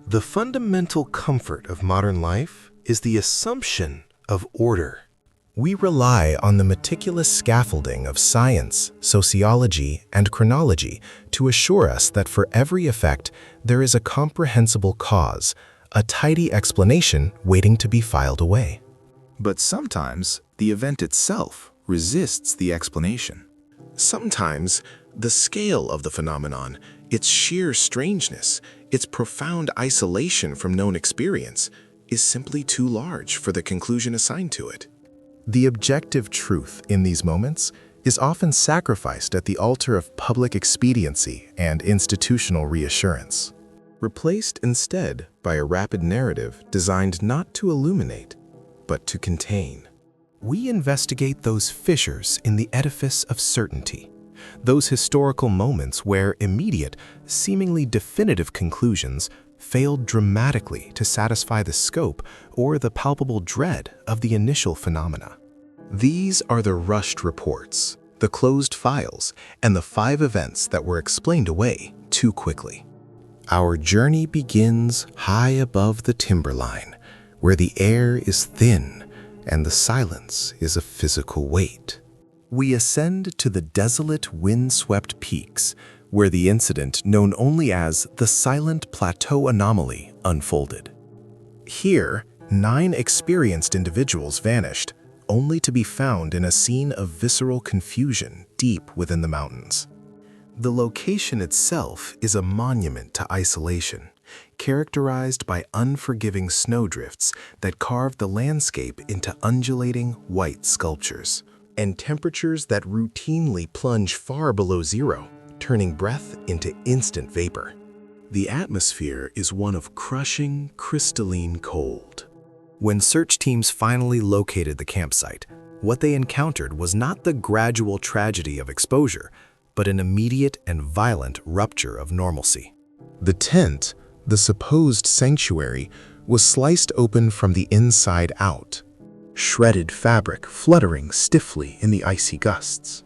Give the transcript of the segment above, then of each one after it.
The fundamental comfort of modern life is the assumption of order. We rely on the meticulous scaffolding of science, sociology, and chronology to assure us that for every effect there is a comprehensible cause, a tidy explanation waiting to be filed away. But sometimes the event itself resists the explanation. Sometimes the scale of the phenomenon, its sheer strangeness, its profound isolation from known experience, is simply too large for the conclusion assigned to it. The objective truth in these moments is often sacrificed at the altar of public expediency and institutional reassurance, replaced instead by a rapid narrative designed not to illuminate, but to contain. We investigate those fissures in the edifice of certainty, those historical moments where immediate, seemingly definitive conclusions failed dramatically to satisfy the scope or the palpable dread of the initial phenomena. These are the rushed reports, the closed files, and the 5 events that were explained away too quickly. Our journey begins high above the timberline, where the air is thin and the silence is a physical weight. We ascend to the desolate, wind-swept peaks, where the incident known only as the Silent Plateau Anomaly unfolded. Here, 9 experienced individuals vanished, only to be found in a scene of visceral confusion deep within the mountains. The location itself is a monument to isolation, characterized by unforgiving snowdrifts that carve the landscape into undulating white sculptures, and temperatures that routinely plunge far below zero, turning breath into instant vapor. The atmosphere is one of crushing, crystalline cold. When search teams finally located the campsite, what they encountered was not the gradual tragedy of exposure, but an immediate and violent rupture of normalcy. The tent, the supposed sanctuary, was sliced open from the inside out, shredded fabric fluttering stiffly in the icy gusts.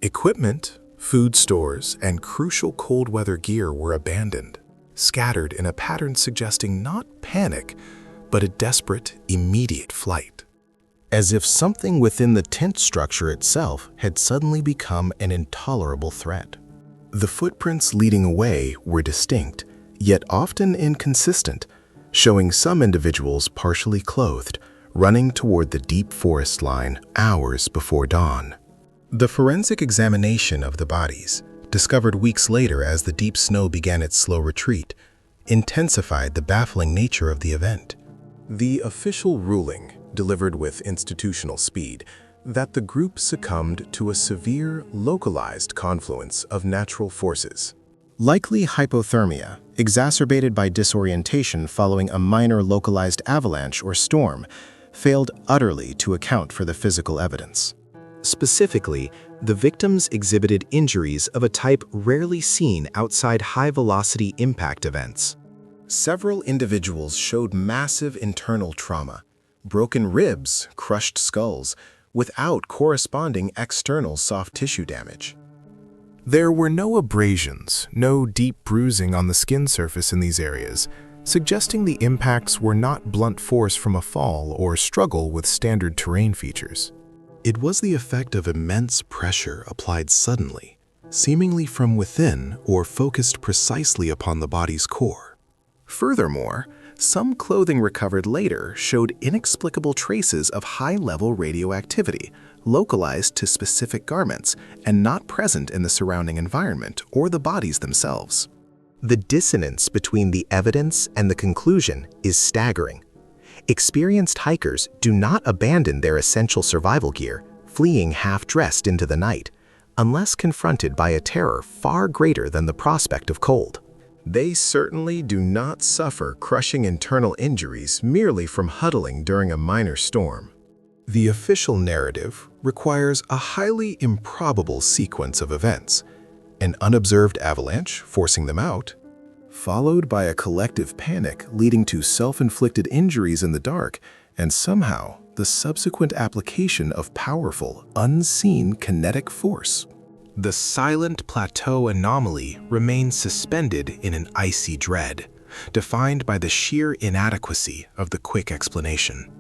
Equipment, food stores, and crucial cold weather gear were abandoned, scattered in a pattern suggesting not panic, but a desperate, immediate flight. As if something within the tent structure itself had suddenly become an intolerable threat. The footprints leading away were distinct, yet often inconsistent, showing some individuals partially clothed, running toward the deep forest line hours before dawn. The forensic examination of the bodies, discovered weeks later as the deep snow began its slow retreat, intensified the baffling nature of the event. The official ruling, delivered with institutional speed, that the group succumbed to a severe, localized confluence of natural forces. Likely hypothermia, exacerbated by disorientation following a minor localized avalanche or storm, failed utterly to account for the physical evidence. Specifically, the victims exhibited injuries of a type rarely seen outside high-velocity impact events. Several individuals showed massive internal trauma, broken ribs, crushed skulls, without corresponding external soft tissue damage. There were no abrasions, no deep bruising on the skin surface in these areas, suggesting the impacts were not blunt force from a fall or struggle with standard terrain features. It was the effect of immense pressure applied suddenly, seemingly from within or focused precisely upon the body's core. Furthermore, some clothing recovered later showed inexplicable traces of high-level radioactivity, localized to specific garments and not present in the surrounding environment or the bodies themselves. The dissonance between the evidence and the conclusion is staggering. Experienced hikers do not abandon their essential survival gear, fleeing half-dressed into the night, unless confronted by a terror far greater than the prospect of cold. They certainly do not suffer crushing internal injuries merely from huddling during a minor storm. The official narrative requires a highly improbable sequence of events: an unobserved avalanche forcing them out, followed by a collective panic leading to self-inflicted injuries in the dark, and somehow the subsequent application of powerful, unseen kinetic force. The Silent Plateau Anomaly remains suspended in an icy dread, defined by the sheer inadequacy of the quick explanation.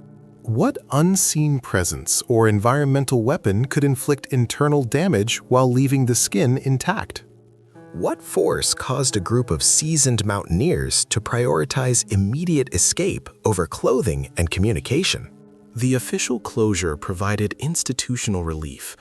What unseen presence or environmental weapon could inflict internal damage while leaving the skin intact? What force caused a group of seasoned mountaineers to prioritize immediate escape over clothing and communication? The official closure provided institutional relief,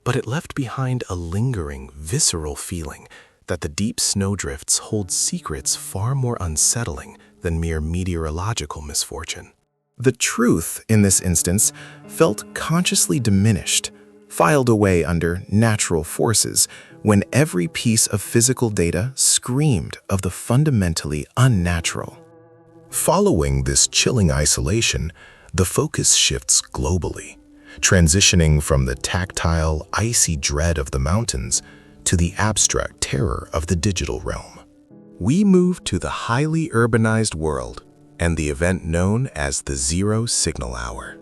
but it left behind a lingering, visceral feeling that the deep snowdrifts hold secrets far more unsettling than mere meteorological misfortune. The truth, in this instance, felt consciously diminished, filed away under natural forces, when every piece of physical data screamed of the fundamentally unnatural. Following this chilling isolation, the focus shifts globally, transitioning from the tactile, icy dread of the mountains to the abstract terror of the digital realm. We move to the highly urbanized world and the event known as the Zero Signal Hour.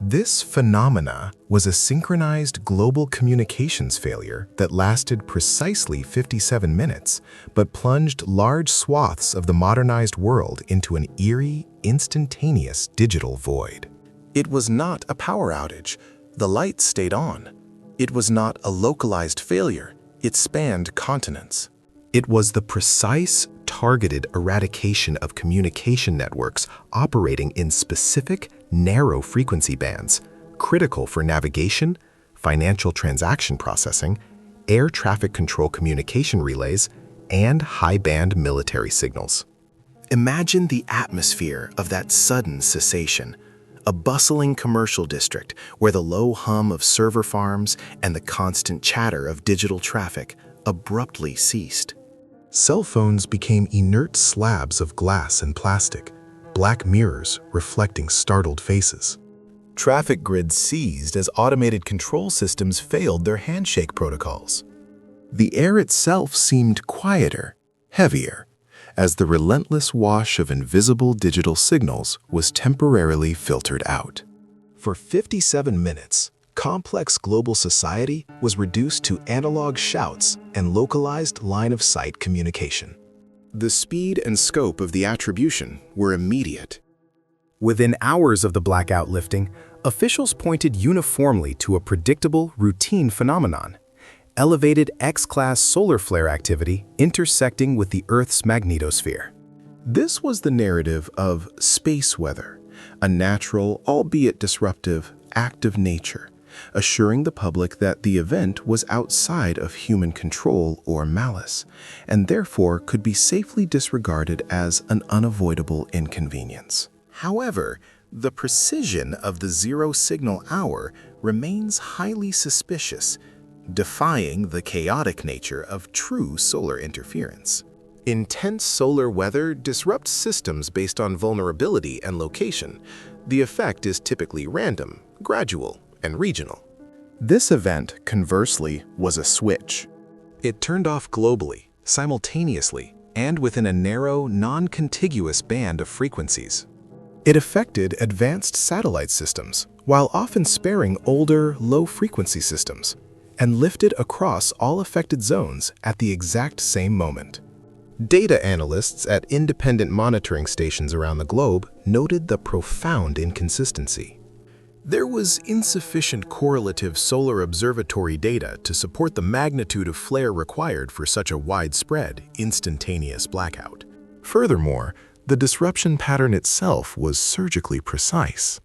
This phenomena was a synchronized global communications failure that lasted precisely 57 minutes, but plunged large swaths of the modernized world into an eerie, instantaneous digital void. It was not a power outage. The lights stayed on. It was not a localized failure. It spanned continents. It was the precise, targeted eradication of communication networks operating in specific, narrow frequency bands, critical for navigation, financial transaction processing, air traffic control communication relays, and high-band military signals. Imagine the atmosphere of that sudden cessation, a bustling commercial district where the low hum of server farms and the constant chatter of digital traffic abruptly ceased. Cell phones became inert slabs of glass and plastic, black mirrors reflecting startled faces. Traffic grids seized as automated control systems failed their handshake protocols. The air itself seemed quieter, heavier, as the relentless wash of invisible digital signals was temporarily filtered out. For 57 minutes, complex global society was reduced to analog shouts and localized line-of-sight communication. The speed and scope of the attribution were immediate. Within hours of the blackout lifting, officials pointed uniformly to a predictable, routine phenomenon: elevated X-class solar flare activity intersecting with the Earth's magnetosphere. This was the narrative of space weather, a natural, albeit disruptive, act of nature, assuring the public that the event was outside of human control or malice, and therefore could be safely disregarded as an unavoidable inconvenience. However, the precision of the Zero Signal Hour remains highly suspicious, defying the chaotic nature of true solar interference. Intense solar weather disrupts systems based on vulnerability and location. The effect is typically random, gradual, and regional. This event, conversely, was a switch. It turned off globally, simultaneously, and within a narrow, non-contiguous band of frequencies. It affected advanced satellite systems, while often sparing older, low-frequency systems, and lifted across all affected zones at the exact same moment. Data analysts at independent monitoring stations around the globe noted the profound inconsistency. There was insufficient correlative solar observatory data to support the magnitude of flare required for such a widespread, instantaneous blackout. Furthermore, the disruption pattern itself was surgically precise.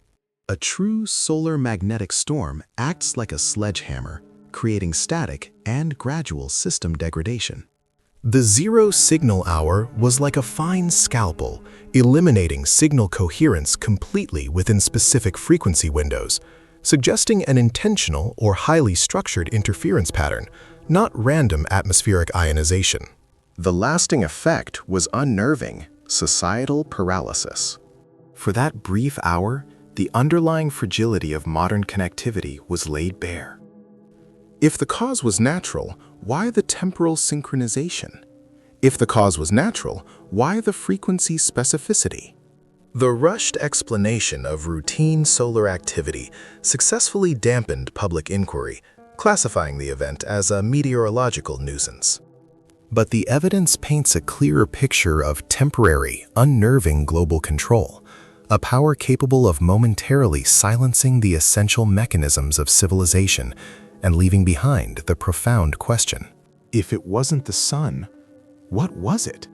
A true solar magnetic storm acts like a sledgehammer, creating static and gradual system degradation. The Zero Signal Hour was like a fine scalpel, eliminating signal coherence completely within specific frequency windows, suggesting an intentional or highly structured interference pattern, not random atmospheric ionization. The lasting effect was unnerving, societal paralysis. For that brief hour, the underlying fragility of modern connectivity was laid bare. If the cause was natural, why the temporal synchronization? If the cause was natural, why the frequency specificity? The rushed explanation of routine solar activity successfully dampened public inquiry, classifying the event as a meteorological nuisance. But the evidence paints a clearer picture of temporary, unnerving global control, a power capable of momentarily silencing the essential mechanisms of civilization and leaving behind the profound question: if it wasn't the sun, what was it?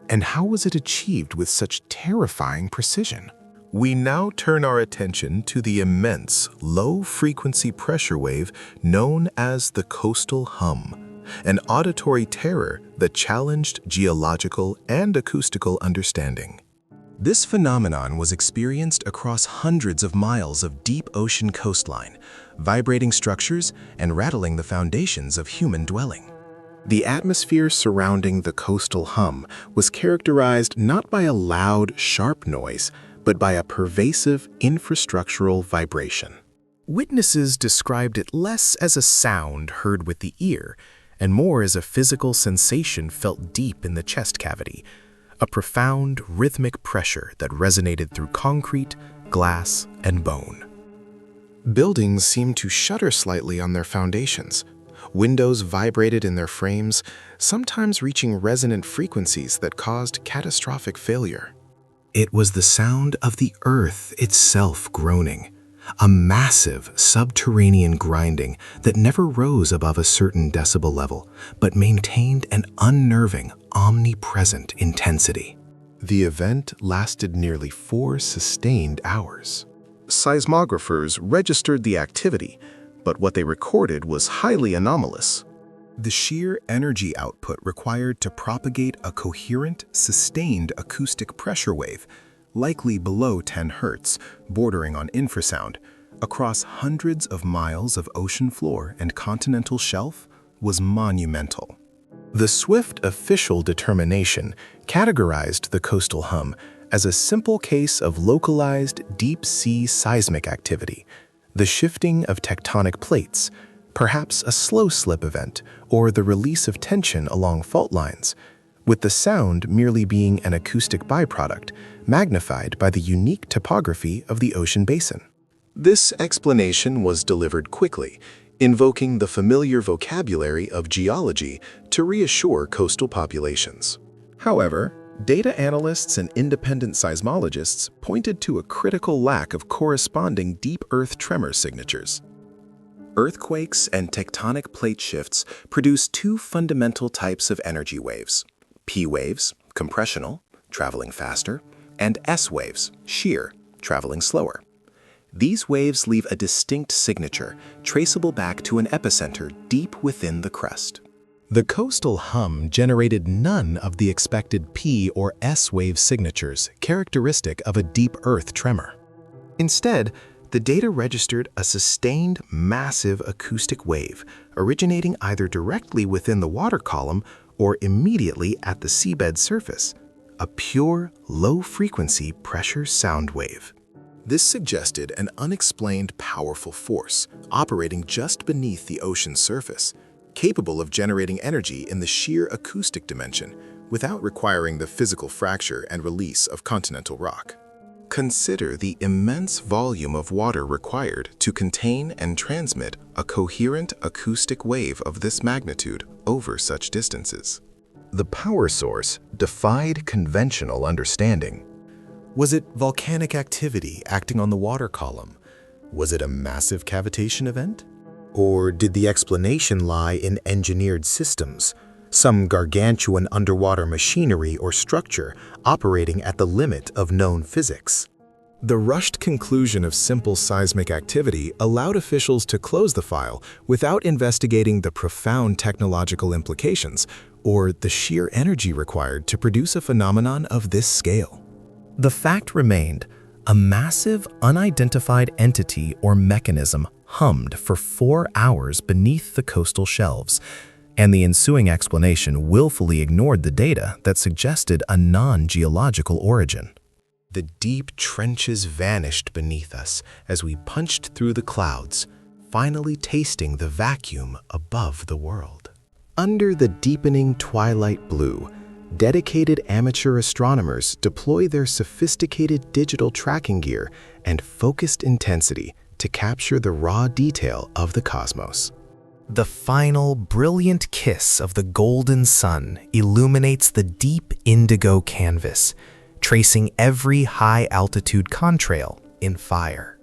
And how was it achieved with such terrifying precision? We now turn our attention to the immense, low-frequency pressure wave known as the coastal hum, an auditory terror that challenged geological and acoustical understanding. This phenomenon was experienced across hundreds of miles of deep ocean coastline, vibrating structures and rattling the foundations of human dwelling. The atmosphere surrounding the coastal hum was characterized not by a loud, sharp noise, but by a pervasive infrastructural vibration. Witnesses described it less as a sound heard with the ear and more as a physical sensation felt deep in the chest cavity, a profound rhythmic pressure that resonated through concrete, glass, and bone. Buildings seemed to shudder slightly on their foundations. Windows vibrated in their frames, sometimes reaching resonant frequencies that caused catastrophic failure. It was the sound of the earth itself groaning, a massive subterranean grinding that never rose above a certain decibel level, but maintained an unnerving, omnipresent intensity. The event lasted nearly 4 sustained hours. Seismographers registered the activity, but what they recorded was highly anomalous. The sheer energy output required to propagate a coherent, sustained acoustic pressure wave, likely below 10 Hz, bordering on infrasound, across hundreds of miles of ocean floor and continental shelf, was monumental. The swift official determination categorized the coastal hum as a simple case of localized deep-sea seismic activity, the shifting of tectonic plates, perhaps a slow slip event, or the release of tension along fault lines, with the sound merely being an acoustic byproduct, magnified by the unique topography of the ocean basin. This explanation was delivered quickly, invoking the familiar vocabulary of geology to reassure coastal populations. However, data analysts and independent seismologists pointed to a critical lack of corresponding deep earth tremor signatures. Earthquakes and tectonic plate shifts produce 2 fundamental types of energy waves: P waves, compressional, traveling faster, and S waves, shear, traveling slower. These waves leave a distinct signature, traceable back to an epicenter deep within the crust. The coastal hum generated none of the expected P or S wave signatures characteristic of a deep earth tremor. Instead, the data registered a sustained, massive acoustic wave originating either directly within the water column or immediately at the seabed surface, a pure, low-frequency pressure sound wave. This suggested an unexplained powerful force operating just beneath the ocean's surface, capable of generating energy in the sheer acoustic dimension without requiring the physical fracture and release of continental rock. Consider the immense volume of water required to contain and transmit a coherent acoustic wave of this magnitude over such distances. The power source defied conventional understanding. Was it volcanic activity acting on the water column? Was it a massive cavitation event? Or did the explanation lie in engineered systems, some gargantuan underwater machinery or structure operating at the limit of known physics? The rushed conclusion of simple seismic activity allowed officials to close the file without investigating the profound technological implications or the sheer energy required to produce a phenomenon of this scale. The fact remained: a massive, unidentified entity or mechanism hummed for 4 hours beneath the coastal shelves, and the ensuing explanation willfully ignored the data that suggested a non-geological origin. The deep trenches vanished beneath us as we punched through the clouds, finally tasting the vacuum above the world. Under the deepening twilight blue, dedicated amateur astronomers deploy their sophisticated digital tracking gear and focused intensity to capture the raw detail of the cosmos. The final, brilliant kiss of the golden sun illuminates the deep indigo canvas, tracing every high-altitude contrail in fire.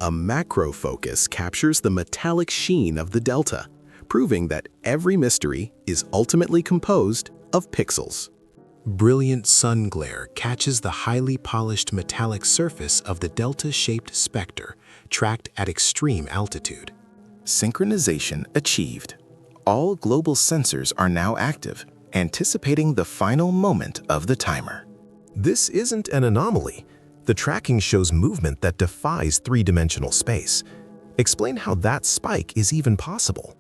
A macro focus captures the metallic sheen of the delta, proving that every mystery is ultimately composed of pixels. Brilliant sun glare catches the highly polished metallic surface of the delta-shaped specter, tracked at extreme altitude. Synchronization achieved. All global sensors are now active, anticipating the final moment of the timer. This isn't an anomaly. The tracking shows movement that defies three-dimensional space. Explain how that spike is even possible.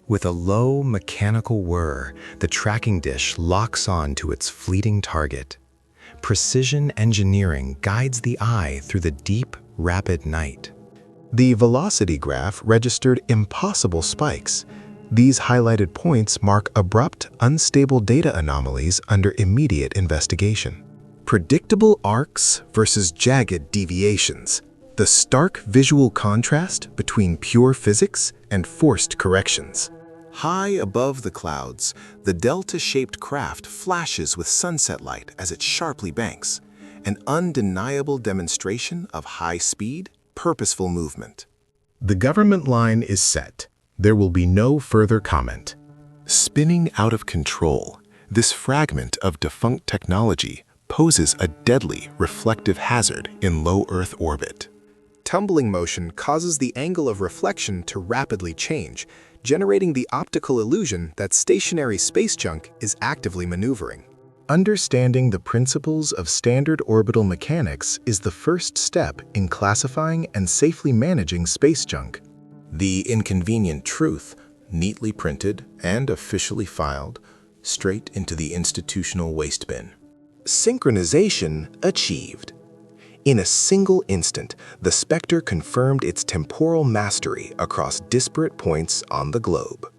With a low mechanical whir, the tracking dish locks on to its fleeting target. Precision engineering guides the eye through the deep, rapid night. The velocity graph registered impossible spikes. These highlighted points mark abrupt, unstable data anomalies under immediate investigation. Predictable arcs versus jagged deviations. The stark visual contrast between pure physics and forced corrections. High above the clouds, the delta-shaped craft flashes with sunset light as it sharply banks, an undeniable demonstration of high speed, purposeful movement. The government line is set. There will be no further comment. Spinning out of control, this fragment of defunct technology poses a deadly reflective hazard in low Earth orbit. Tumbling motion causes the angle of reflection to rapidly change, generating the optical illusion that stationary space junk is actively maneuvering. Understanding the principles of standard orbital mechanics is the first step in classifying and safely managing space junk. The inconvenient truth, neatly printed and officially filed, straight into the institutional waste bin. Synchronization achieved. In a single instant, the Spectre confirmed its temporal mastery across disparate points on the globe.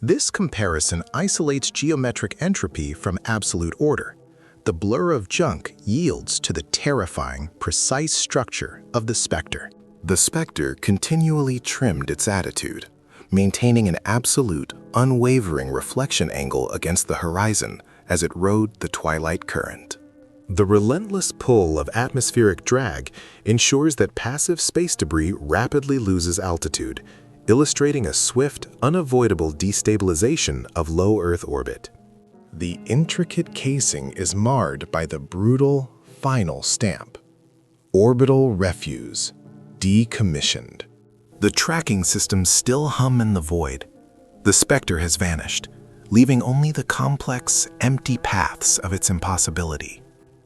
This comparison isolates geometric entropy from absolute order. The blur of junk yields to the terrifying, precise structure of the Spectre. The Spectre continually trimmed its attitude, maintaining an absolute, unwavering reflection angle against the horizon as it rode the twilight current. The relentless pull of atmospheric drag ensures that passive space debris rapidly loses altitude, illustrating a swift, unavoidable destabilization of low Earth orbit. The intricate casing is marred by the brutal, final stamp. Orbital refuse, decommissioned. The tracking systems still hum in the void. The Spectre has vanished, leaving only the complex, empty paths of its impossibility.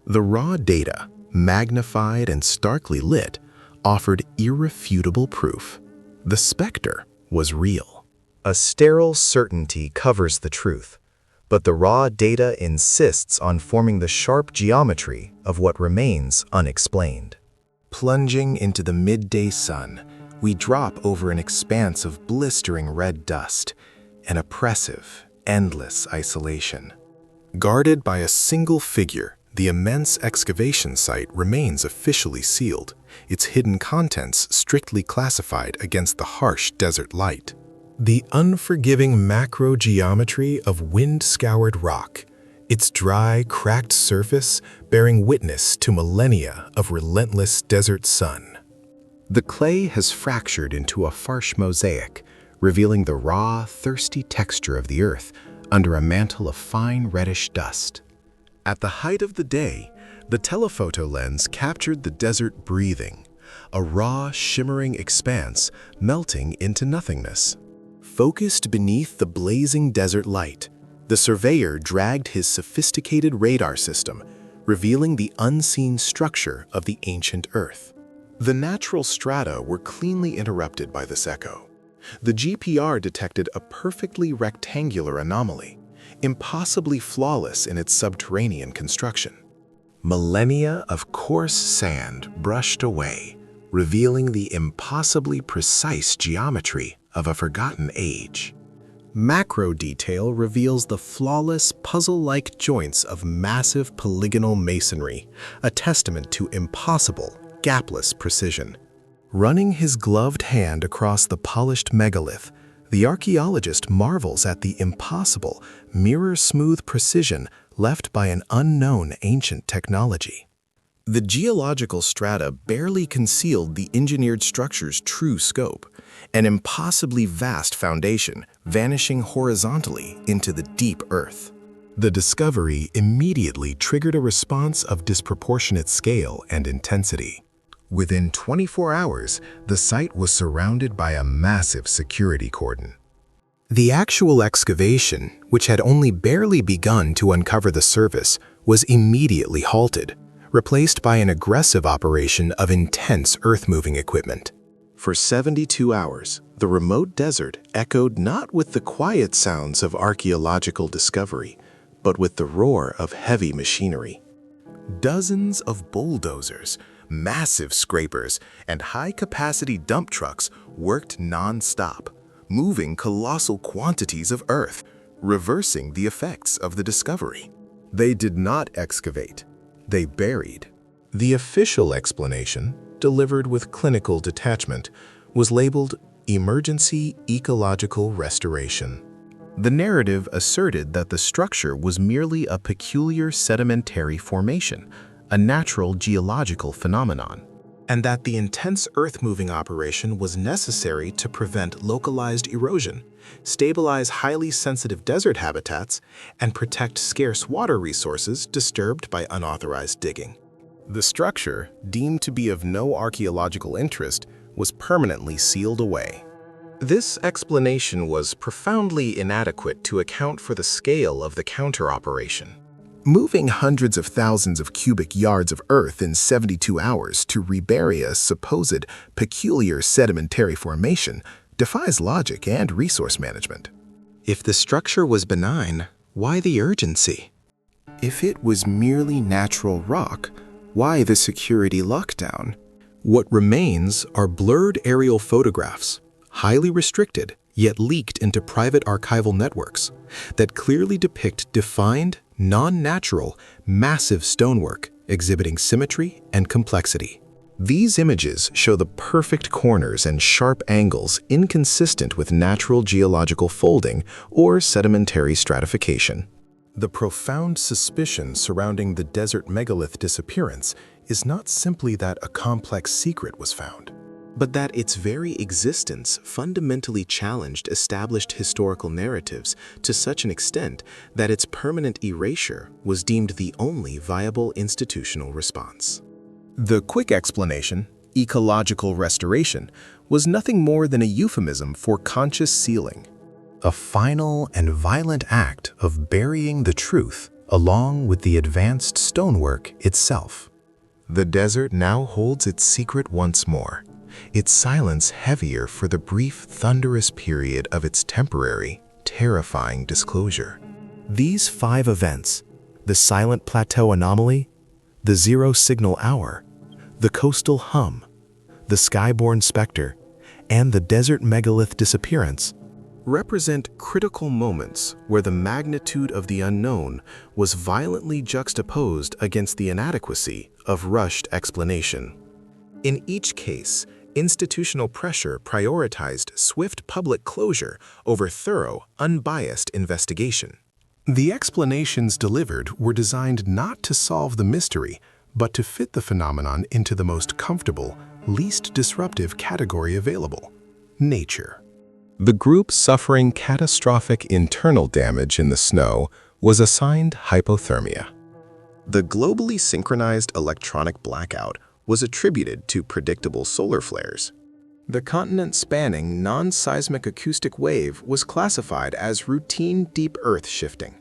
The raw data, magnified and starkly lit, offered irrefutable proof. The Spectre was real. A sterile certainty covers the truth, but the raw data insists on forming the sharp geometry of what remains unexplained. Plunging into the midday sun, we drop over an expanse of blistering red dust, an oppressive, endless isolation. Guarded by a single figure, the immense excavation site remains officially sealed, its hidden contents strictly classified against the harsh desert light. The unforgiving macro-geometry of wind-scoured rock, its dry, cracked surface bearing witness to millennia of relentless desert sun. The clay has fractured into a farce mosaic, revealing the raw, thirsty texture of the earth under a mantle of fine reddish dust. At the height of the day, the telephoto lens captured the desert breathing, a raw, shimmering expanse melting into nothingness. Focused beneath the blazing desert light, the surveyor dragged his sophisticated radar system, revealing the unseen structure of the ancient Earth. The natural strata were cleanly interrupted by this echo. The GPR detected a perfectly rectangular anomaly, impossibly flawless in its subterranean construction. Millennia of coarse sand brushed away, revealing the impossibly precise geometry of a forgotten age. Macro detail reveals the flawless, puzzle-like joints of massive polygonal masonry, a testament to impossible, gapless precision. Running his gloved hand across the polished megalith, The archaeologist marvels at the impossible, mirror-smooth precision left by an unknown ancient technology. The geological strata barely concealed the engineered structure's true scope, an impossibly vast foundation vanishing horizontally into the deep earth. The discovery immediately triggered a response of disproportionate scale and intensity. Within 24 hours, the site was surrounded by a massive security cordon. The actual excavation, which had only barely begun to uncover the surface, was immediately halted, replaced by an aggressive operation of intense earth-moving equipment. For 72 hours, the remote desert echoed not with the quiet sounds of archaeological discovery, but with the roar of heavy machinery. Dozens of bulldozers, massive scrapers, and high-capacity dump trucks worked non-stop, moving colossal quantities of earth, reversing the effects of the discovery. They did not excavate, they buried. The official explanation, delivered with clinical detachment, was labeled Emergency Ecological Restoration. The narrative asserted that the structure was merely a peculiar sedimentary formation, a natural geological phenomenon, and that the intense earth-moving operation was necessary to prevent localized erosion, stabilize highly sensitive desert habitats, and protect scarce water resources disturbed by unauthorized digging. The structure, deemed to be of no archaeological interest, was permanently sealed away. This explanation was profoundly inadequate to account for the scale of the counter-operation. Moving hundreds of thousands of cubic yards of earth in 72 hours to rebury a supposed peculiar sedimentary formation defies logic and resource management. If the structure was benign, why the urgency? If it was merely natural rock, why the security lockdown? What remains are blurred aerial photographs, highly restricted, yet leaked into private archival networks, that clearly depict defined, non-natural, massive stonework exhibiting symmetry and complexity. These images show the perfect corners and sharp angles inconsistent with natural geological folding or sedimentary stratification. The profound suspicion surrounding the desert megalith disappearance is not simply that a complex secret was found, but that its very existence fundamentally challenged established historical narratives to such an extent that its permanent erasure was deemed the only viable institutional response. The quick explanation, ecological restoration, was nothing more than a euphemism for conscious sealing, a final and violent act of burying the truth along with the advanced stonework itself. The desert now holds its secret once more, its silence heavier for the brief, thunderous period of its temporary, terrifying disclosure. These 5 events, the silent plateau anomaly, the zero signal hour, the coastal hum, the skyborne specter, and the desert megalith disappearance, represent critical moments where the magnitude of the unknown was violently juxtaposed against the inadequacy of rushed explanation. In each case, institutional pressure prioritized swift public closure over thorough, unbiased investigation. The explanations delivered were designed not to solve the mystery, but to fit the phenomenon into the most comfortable, least disruptive category available: nature. The group suffering catastrophic internal damage in the snow was assigned hypothermia. The globally synchronized electronic blackout was attributed to predictable solar flares. The continent-spanning non-seismic acoustic wave was classified as routine deep Earth shifting.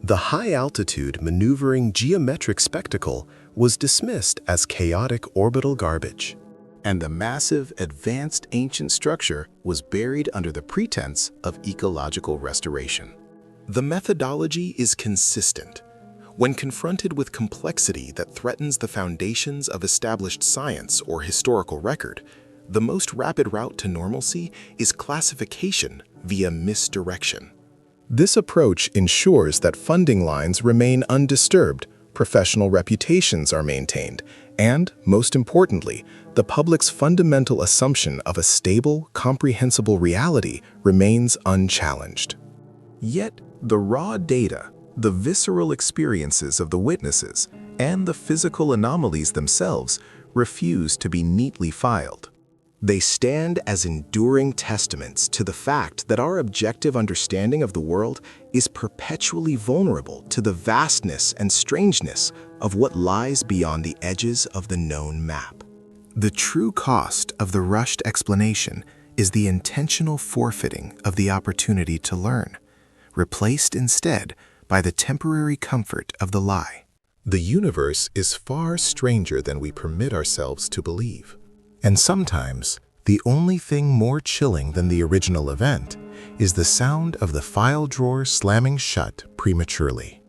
The high-altitude maneuvering geometric spectacle was dismissed as chaotic orbital garbage, and the massive, advanced ancient structure was buried under the pretense of ecological restoration. The methodology is consistent. When confronted with complexity that threatens the foundations of established science or historical record, the most rapid route to normalcy is classification via misdirection. This approach ensures that funding lines remain undisturbed, professional reputations are maintained, And, most importantly, the public's fundamental assumption of a stable, comprehensible reality remains unchallenged. Yet, the raw data, the visceral experiences of the witnesses, and the physical anomalies themselves refuse to be neatly filed. They stand as enduring testaments to the fact that our objective understanding of the world is perpetually vulnerable to the vastness and strangeness of what lies beyond the edges of the known map. The true cost of the rushed explanation is the intentional forfeiting of the opportunity to learn, replaced instead by the temporary comfort of the lie. The universe is far stranger than we permit ourselves to believe. And sometimes, the only thing more chilling than the original event is the sound of the file drawer slamming shut prematurely.